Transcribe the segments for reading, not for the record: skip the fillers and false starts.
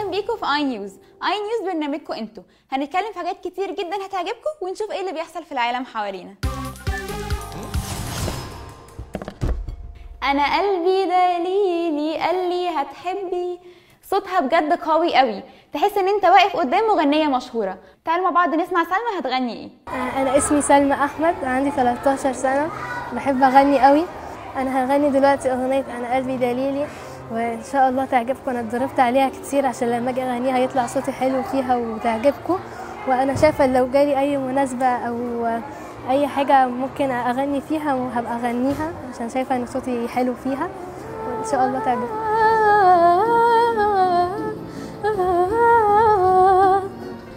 اهلا بيكم في اي نيوز. اي نيوز برنامجكم انتوا، هنتكلم في حاجات كتير جدا هتعجبكم ونشوف ايه اللي بيحصل في العالم حوالينا. انا قلبي دليلي قال لي هتحبي. صوتها بجد قوي قوي، تحس ان انت واقف قدام مغنيه مشهوره. تعالوا مع بعض نسمع سلمى هتغني ايه. انا اسمي سلمى احمد، عندي 13 سنه، بحب اغني قوي. انا هغني دلوقتي اغنيه انا قلبي دليلي، وان شاء الله تعجبكم. انا اتدربت عليها كتير عشان لما اجي اغنيها يطلع صوتي حلو فيها وتعجبكم. وانا شايفه لو جالي اي مناسبه او اي حاجه ممكن اغني فيها وهبقى اغنيها عشان شايفه ان صوتي حلو فيها، وان شاء الله تعجبكم.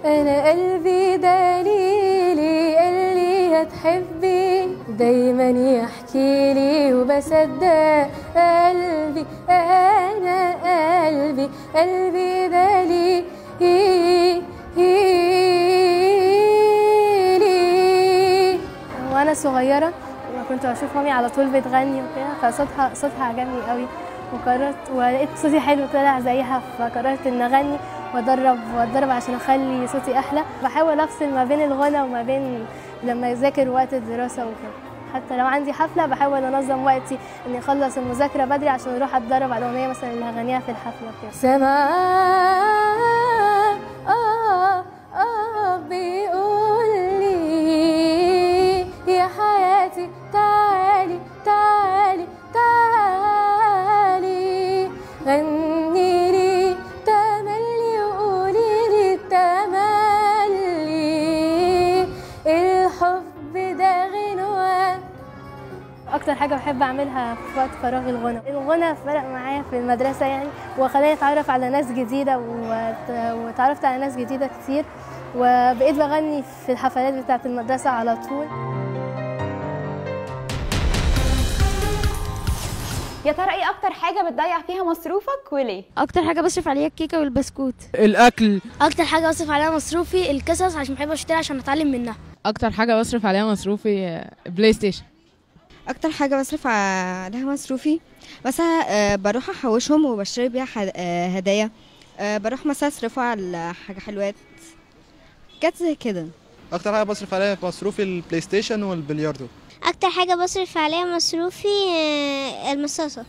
انا قلبي دليلي قالي هتحبي، دايما يحكي لي وبصدق قلبي. انا قلبي دليلي. وانا صغيره كنت بشوف مامي على طول بتغني وكده، فصوتها عجبني قوي، ولقيت صوتي حلو طلع زيها، فقررت ان اغني واتدرب عشان اخلي صوتي احلى. بحاول افصل ما بين الغنى وما بين لما اذاكر وقت الدراسه وكده. حتى لو عندي حفله بحاول انظم وقتي اني اخلص المذاكره بدري عشان اروح اتدرب على الاغنيه مثلا اللي هغنيها في الحفله كده. سماء بيقول لي يا حياتي تعالي تعالي تعالي، غني لي تملي وقولي لي تملي، الحب ده غنوة. اكتر حاجه بحب اعملها في وقت فراغي الغنى فرق معايا في المدرسه يعني، وخلاني اتعرف على ناس جديده وتعرفت على ناس جديده كتير، وبقيت بغني في الحفلات بتاعه المدرسه على طول. يا ترى ايه اكتر حاجه بتضيع فيها مصروفك وليه؟ اكتر حاجه بصرف عليها الكيكه والبسكوت. الاكل. اكتر حاجه بصرف عليها مصروفي القصص عشان بحب اشتري عشان اتعلم منها. اكتر حاجه بصرف عليها مصروفي بلاي ستيشن. اكتر حاجه بصرف عليها مصروفي مثلا بروح احوشهم وبشتري بيها هدايا. بروح مثلا اصرفها على حاجه حلوات كانت زي كده. اكتر حاجه بصرف عليها مصروفي البلاي ستيشن والبلياردو. اكتر حاجه بصرف عليها مصروفي المصاصه.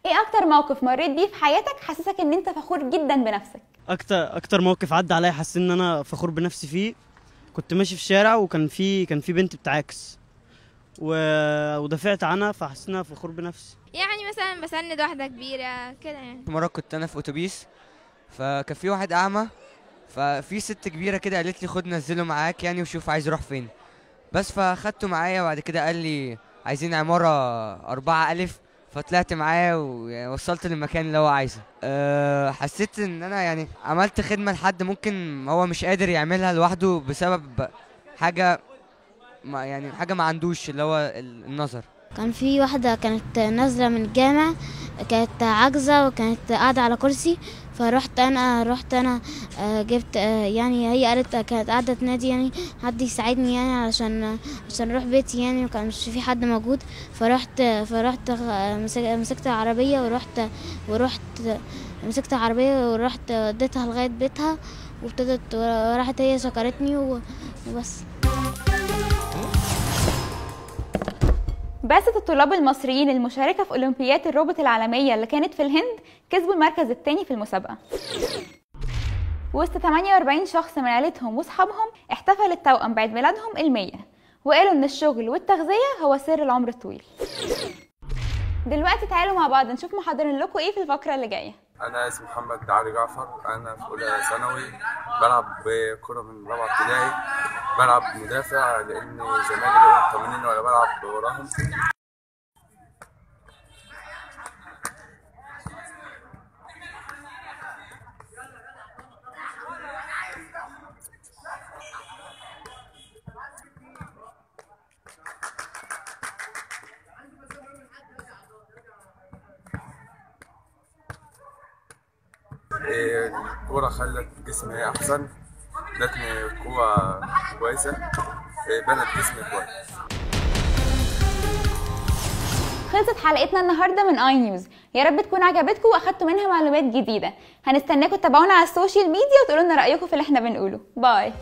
ايه اكتر موقف مريت بيه في حياتك حسسك ان انت فخور جدا بنفسك؟ اكتر موقف عدى عليا حسيت ان انا فخور بنفسي فيه. كنت ماشي في الشارع وكان في بنت بتعاكس ودافعت عنها، فحسيت ان انا فخور بنفسي. يعني مثلا بسند واحده كبيره كده يعني. مره كنت انا في اتوبيس، فكان في واحد اعمى، ففي ست كبيره كده قالت لي خد نزله معاك يعني وشوف عايز يروح فين. بس فاخدته معايا، وبعد كده قال لي عايزين عماره 4 ألف، فطلعت معاه ووصلت للمكان اللي هو عايزه. حسيت ان انا يعني عملت خدمه لحد ممكن هو مش قادر يعملها لوحده بسبب حاجه ما عندوش، اللي هو النظر. كان في واحده كانت نازله من الجامع، كانت عاجزه وكانت قاعده على كرسي، فرحت انا جبت يعني هي قالت كانت قاعده تنادي يعني حد يساعدني يعني عشان اروح بيتي يعني، ما كانش في حد موجود. فرحت مسكت العربيه ورحت مسكت العربيه ورحت وديتها لغايه بيتها، وابتدت وراحت هي شكرتني وبس. بعثة الطلاب المصريين المشاركة في أولمبياد الروبوت العالمية اللي كانت في الهند كسبوا المركز الثاني في المسابقة. وسط 48 شخص من عيلتهم وصحابهم احتفل التوأم بعيد ميلادهم ال100، وقالوا إن الشغل والتغذية هو سر العمر الطويل. دلوقتي تعالوا مع بعض نشوف محضرين لكم ايه في الفقرة اللي جاية. أنا اسمي محمد علي جعفر، أنا في أولى ثانوي، بلعب كرة من رابعة ابتدائي، بلعب مدافع لأن زمايلي بيبقوا مطمنين وأنا بلعب وراهم. الكورة خلت جسمي أحسن، ادتني قوة كويسة، بنت جسمي كويس. خلصت حلقتنا النهارده من اي نيوز، يا رب تكون عجبتكم واخدتوا منها معلومات جديده. هنستناكم تتابعونا على السوشيال ميديا وتقولوا لنا رايكم في اللي احنا بنقوله. باي.